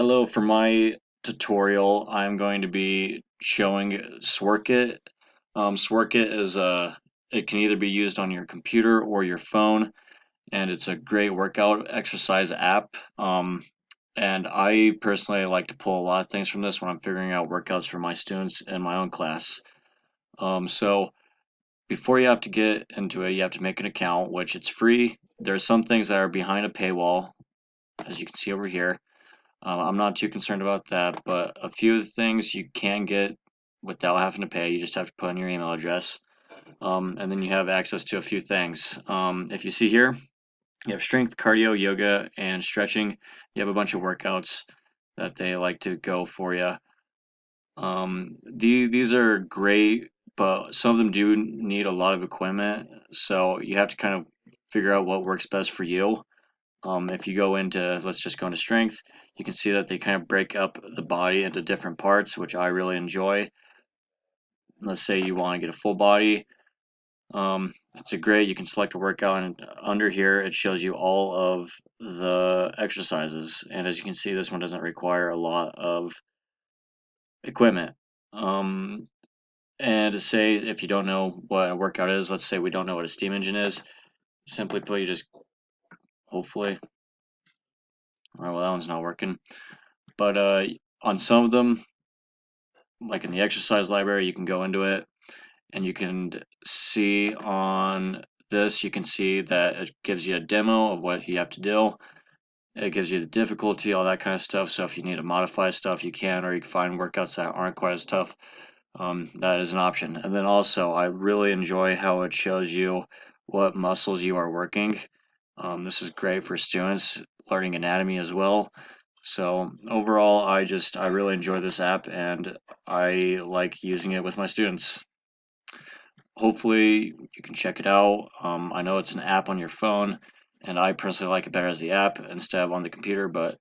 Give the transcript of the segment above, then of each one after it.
Hello, for my tutorial, I'm going to be showing SworkIt. SworkIt it can either be used on your computer or your phone, and it's a great workout exercise app. And I personally like to pull a lot of things from this when I'm figuring out workouts for my students in my own class. So before you have to get into it, you have to make an account, which it's free. There's some things that are behind a paywall, as you can see over here. I'm not too concerned about that, but a few of the things you can get without having to pay. You just have to put in your email address. And then you have access to a few things. If you see here, you have strength, cardio, yoga, and stretching. You have a bunch of workouts that they like to go for you. These are great, but some of them do need a lot of equipment, so you have to kind of figure out what works best for you. If you go into, let's just go into strength, you can see that they kind of break up the body into different parts, which I really enjoy. Let's say you want to get a full body. It's a great, you can select a workout, and under here it shows you all of the exercises. And as you can see, this one doesn't require a lot of equipment. Um, and to say, if you don't know what a workout is, let's say we don't know what a steam engine is, simply put, you just hopefully, all right, well, that one's not working. But on some of them, like in the exercise library, you can go into it and you can see on this, you can see that it gives you a demo of what you have to do. It gives you the difficulty, all that kind of stuff. So if you need to modify stuff, you can, or you can find workouts that aren't quite as tough. That is an option. And then also, I really enjoy how it shows you what muscles you are working. This is great for students learning anatomy as well. So overall, I really enjoy this app and I like using it with my students. Hopefully, you can check it out. I know it's an app on your phone, and I personally like it better as the app instead of on the computer. But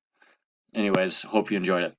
anyways, hope you enjoyed it.